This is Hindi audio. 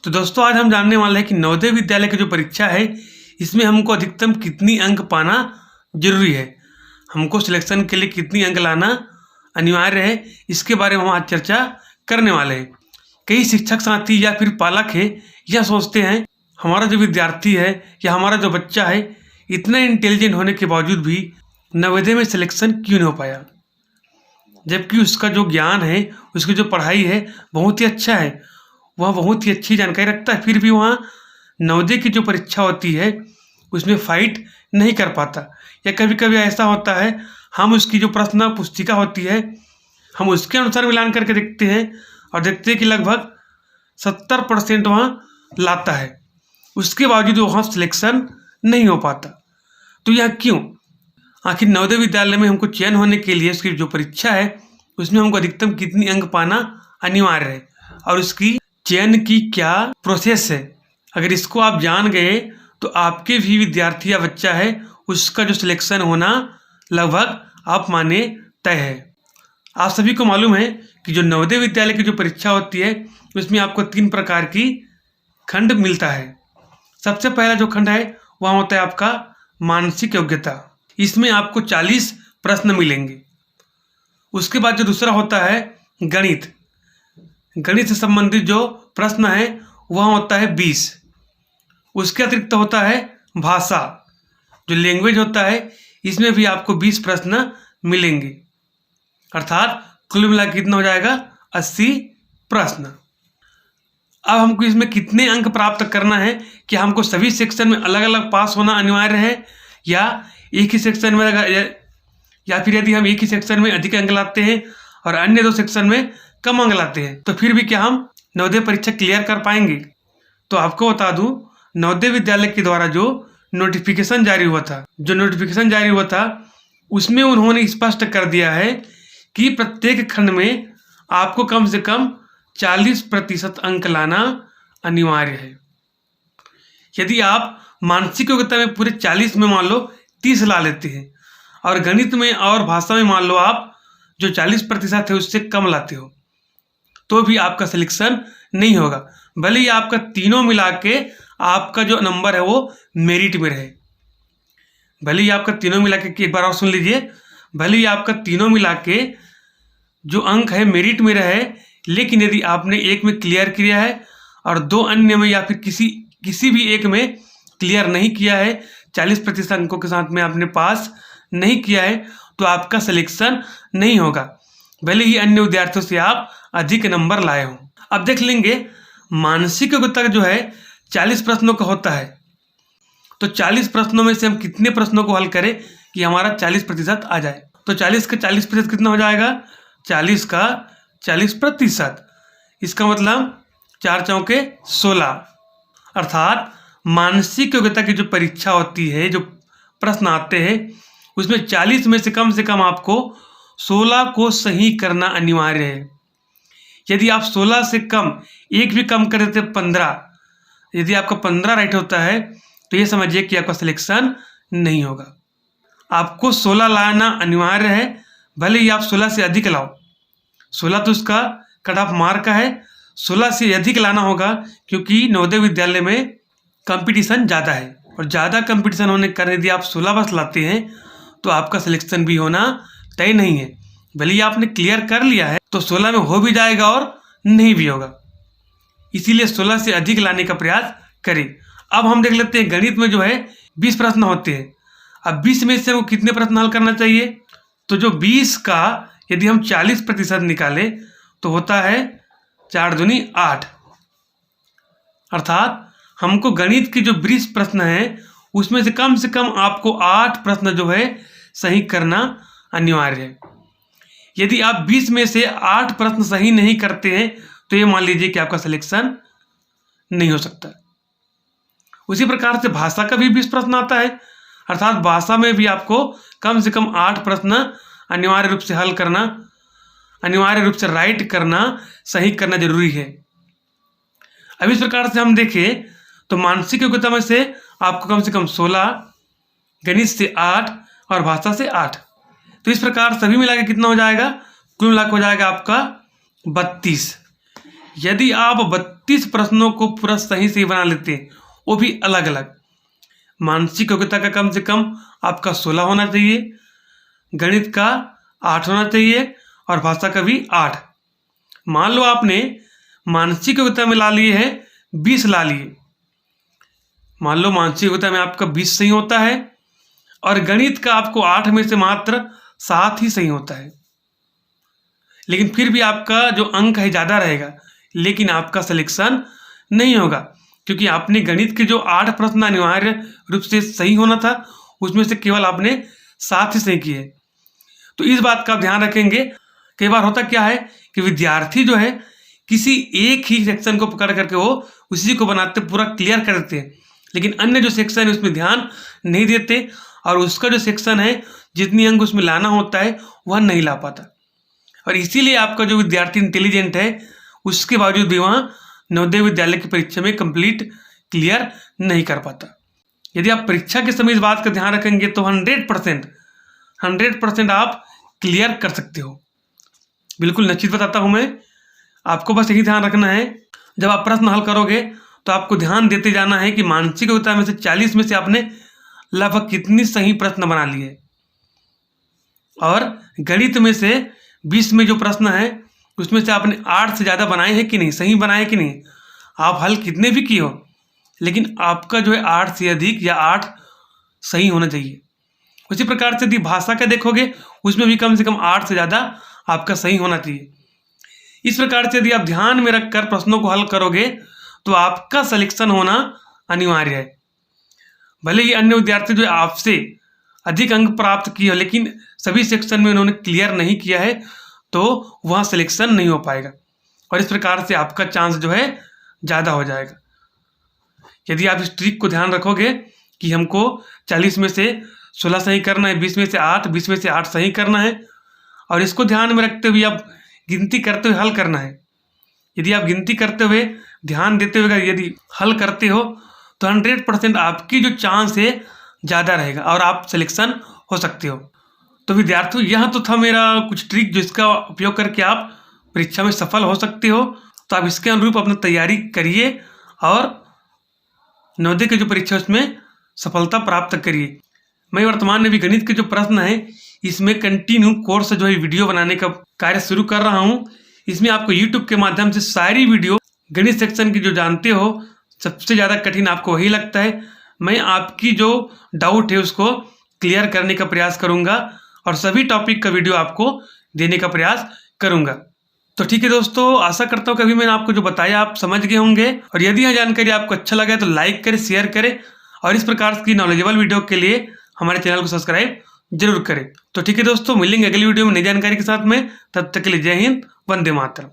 तो दोस्तों आज हम जानने वाले हैं कि नवोदय विद्यालय की जो परीक्षा है इसमें हमको अधिकतम कितनी अंक पाना जरूरी है, हमको सिलेक्शन के लिए कितनी अंक लाना अनिवार्य है, इसके बारे में हम आज चर्चा करने वाले हैं। कई शिक्षक साथी या फिर पालक है यह सोचते हैं हमारा जो विद्यार्थी है या हमारा जो बच्चा है इतना इंटेलिजेंट होने के बावजूद भी नवोदय में सिलेक्शन क्यों नहीं हो पाया, जबकि उसका जो ज्ञान है, उसकी जो पढ़ाई है बहुत ही अच्छा है, वह बहुत ही अच्छी जानकारी रखता है, फिर भी वहाँ नवोदय की जो परीक्षा होती है उसमें फाइट नहीं कर पाता। या कभी कभी ऐसा होता है हम उसकी जो प्रश्न पुस्तिका होती है हम उसके अनुसार मिलान करके देखते हैं और देखते हैं कि लगभग 70% वहाँ लाता है, उसके बावजूद वहाँ सिलेक्शन नहीं हो पाता। तो यह क्यों? आखिर नवोदय विद्यालय में हमको चयन होने के लिए उसकी जो परीक्षा है उसमें हमको अधिकतम कितनी अंक पाना अनिवार्य है और उसकी चयन की क्या प्रोसेस है। अगर इसको आप जान गए तो आपके भी विद्यार्थी या बच्चा है उसका जो सिलेक्शन होना लगभग आप माने तय है। आप सभी को मालूम है कि जो नवोदय विद्यालय की जो परीक्षा होती है उसमें आपको 3 प्रकार की खंड मिलता है। सबसे पहला जो खंड है वह होता है आपका मानसिक योग्यता, इसमें आपको 40 प्रश्न मिलेंगे। उसके बाद जो दूसरा होता है गणित, गणित से संबंधित जो प्रश्न है वह होता है 20। उसके अतिरिक्त होता है भाषा, जो लैंग्वेज होता है इसमें भी आपको 20 प्रश्न मिलेंगे, अर्थात कुल मिला कितना हो जाएगा 80 प्रश्न। अब हमको इसमें कितने अंक प्राप्त करना है कि हमको सभी सेक्शन में अलग अलग पास होना अनिवार्य है या एक ही सेक्शन में या फिर यदि हम एक ही सेक्शन में अधिक अंक लाते हैं और अन्य 2 सेक्शन में कम अंक लाते हैं तो फिर भी क्या हम नवोदय परीक्षा क्लियर कर पाएंगे। तो आपको बता दूं नवोदय विद्यालय के द्वारा जो नोटिफिकेशन जारी हुआ था उसमें उन्होंने स्पष्ट कर दिया है कि प्रत्येक खंड में आपको कम से कम 40% अंक लाना अनिवार्य है। यदि आप मानसिक योग्यता में पूरे 40 में मान लो 30 ला लेते हैं और गणित में और भाषा में मान लो आप जो 40% है उससे कम लाते हो तो भी आपका सिलेक्शन नहीं होगा, भले ही आपका तीनों मिला के आपका जो नंबर है वो मेरिट में रहे। भले ही आपका तीनों मिला के, एक बार और सुन लीजिए, भले ही आपका तीनों मिला के जो अंक है मेरिट में रहे, लेकिन यदि आपने एक में क्लियर किया है और 2 अन्य में या फिर किसी भी एक में क्लियर नहीं किया है, 40% अंकों के साथ में आपने पास नहीं किया है तो आपका सिलेक्शन नहीं होगा, भले ही अन्य विद्यार्थियों से आप अधिक नंबर लाए हों। अब देख लेंगे मानसिक योग्यता जो है 40 प्रश्नों का होता है, तो 40 प्रश्नों में से हम कितने प्रश्नों को हल करें कि हमारा 40% आ जाए। तो 40 का 40% कितना हो जाएगा? 40 का 40%, इसका मतलब 4 चौके 16, अर्थात मानसिक योग्यता की जो परीक्षा होती है, जो प्रश्न आते हैं उसमें 40 में से कम आपको 16 को सही करना अनिवार्य है। यदि आप 16 से कम एक भी कम कर देते 15, यदि आपका 15 राइट होता है तो ये समझिए कि आपका सिलेक्शन नहीं होगा। आपको 16 लाना अनिवार्य है, भले ही आप 16 से अधिक लाओ, 16 तो उसका कट ऑफ मार्क है, 16 से अधिक लाना होगा क्योंकि नवोदय विद्यालय में कंपटीशन ज़्यादा है और ज़्यादा कंपटीशन होने के कारण यदि आप 16 बस लाते हैं तो आपका सिलेक्शन भी होना तय नहीं है। भले ही आपने क्लियर कर लिया है तो 16 में हो भी जाएगा और नहीं भी होगा, इसीलिए 16 से अधिक लाने का प्रयास करें। अब हम देख लेते हैं गणित में जो है 20 प्रश्न होते हैं। अब 20 में से वो कितने प्रश्न हल करना चाहिए? तो जो 20 का यदि हम 40% निकालें तो होता है 4 दूनी 8, अर्थात हमको गणित के जो 20 प्रश्न हैं उसमें से कम आपको 8 प्रश्न जो है सही करना अनिवार्य है। यदि आप 20 में से 8 प्रश्न सही नहीं करते हैं तो ये मान लीजिए कि आपका सिलेक्शन नहीं हो सकता। उसी प्रकार से भाषा का भी 20 प्रश्न आता है, अर्थात भाषा में भी आपको कम से कम 8 प्रश्न अनिवार्य रूप से हल करना, अनिवार्य रूप से राइट करना, सही करना जरूरी है। अब इस प्रकार से हम देखें तो मानसिक योग्यता में से आपको कम से कम 16, गणित से 8 और भाषा से 8, तो इस प्रकार सभी मिला के कितना हो जाएगा? कुल मिला के हो जाएगा आपका 32। यदि आप 36 प्रश्नों को पूरा सही सही बना लेते हैं, वो भी अलग अलग। मानसिक योग्यता का कम से कम आपका 16 होना चाहिए, गणित का 8 होना चाहिए और भाषा का भी 8। मान लो आपने मानसिक योग्यता में ला लिए है 20 ला लिए, मान लो मानसिक योग्यता में आपका 20 सही होता है और गणित का आपको 8 में से मात्र 7 ही सही होता है, लेकिन फिर भी आपका जो अंक है ज़्यादा रहेगा, लेकिन आपका सिलेक्शन नहीं होगा, क्योंकि आपने गणित के जो 8 प्रश्न अनिवार्य रूप से सही होना था, उसमें से केवल आपने 7 ही सही किए। तो इस बात का ध्यान रखेंगे। कई बार होता क्या है कि विद्यार्थी जो है किसी एक ही सेक्शन को पकड़ करके वो उसी को बनाते पूरा क्लियर कर देते हैं, लेकिन अन्य जो सेक्शन है उसमें ध्यान नहीं देते और उसका जो सेक्शन है जितनी अंक उसमें लाना होता है वह नहीं ला पाता, और इसीलिए आपका जो विद्यार्थी इंटेलिजेंट है उसके बावजूद भी वहाँ नवोदय विद्यालय की परीक्षा में कंप्लीट क्लियर नहीं कर पाता। यदि आप परीक्षा के समय इस बात का ध्यान रखेंगे तो 100% आप क्लियर कर सकते हो। बिल्कुल निश्चित बताता हूँ मैं, आपको बस यही ध्यान रखना है, जब आप प्रश्न हल करोगे तो आपको ध्यान देते जाना है कि मानसिक योग्यता में से 40 में से आपने लगभग कितनी सही प्रश्न बना लिए, और गणित में से 20 में जो प्रश्न है उसमें से आपने 8 से ज़्यादा बनाए हैं कि नहीं, सही बनाए हैं कि नहीं। आप हल कितने भी किए हो, लेकिन आपका जो है 8 से अधिक या 8 सही होना चाहिए। उसी प्रकार से यदि भाषा का देखोगे उसमें भी कम से कम 8 से ज़्यादा आपका सही होना चाहिए। इस प्रकार से यदि आप ध्यान में रखकर प्रश्नों को हल करोगे तो आपका सिलेक्शन होना अनिवार्य है। भले ही अन्य विद्यार्थी जो आपसे अधिक अंक प्राप्त किए हो, लेकिन सभी सेक्शन में उन्होंने क्लियर नहीं किया है, तो वहाँ सिलेक्शन नहीं हो पाएगा, और इस प्रकार से आपका चांस जो है ज़्यादा हो जाएगा। यदि आप इस ट्रिक को ध्यान रखोगे कि हमको 40 में से 16 सही करना है, 20 में से 8, 20 में से 8 सही करना है, और इसको ध्यान में रखते हुए आप गिनती करते हुए हल करना है। यदि आप गिनती करते हुए ध्यान देते हुए यदि हल करते हो तो 100% आपकी जो चांस है ज़्यादा रहेगा और आप सिलेक्शन हो सकते हो। तो विद्यार्थियों, यह तो था मेरा कुछ ट्रिक जिसका उपयोग करके आप परीक्षा में सफल हो सकते हो। तो आप इसके अनुरूप अपनी तैयारी करिए और नवोदय की जो परीक्षा उसमें सफलता प्राप्त करिए। मैं वर्तमान में भी गणित के जो प्रश्न हैं इसमें कंटिन्यू कोर्स जो है वीडियो बनाने का कार्य शुरू कर रहा हूँ। इसमें आपको यूट्यूब के माध्यम से सारी वीडियो गणित सेक्शन की जो जानते हो सबसे ज़्यादा कठिन आपको वही लगता है, मैं आपकी जो डाउट है उसको क्लियर करने का प्रयास करूँगा और सभी टॉपिक का वीडियो आपको देने का प्रयास करूँगा। तो ठीक है दोस्तों, आशा करता हूँ कि अभी मैंने आपको जो बताया आप समझ गए होंगे, और यदि यह जानकारी आपको अच्छा लगा तो लाइक करें, शेयर करें, और इस प्रकार की नॉलेजेबल वीडियो के लिए हमारे चैनल को सब्सक्राइब जरूर करें। तो ठीक है दोस्तों, मिलेंगे अगली वीडियो में नई जानकारी के साथ में। तब तक के लिए जय हिंद, वंदे मातरम।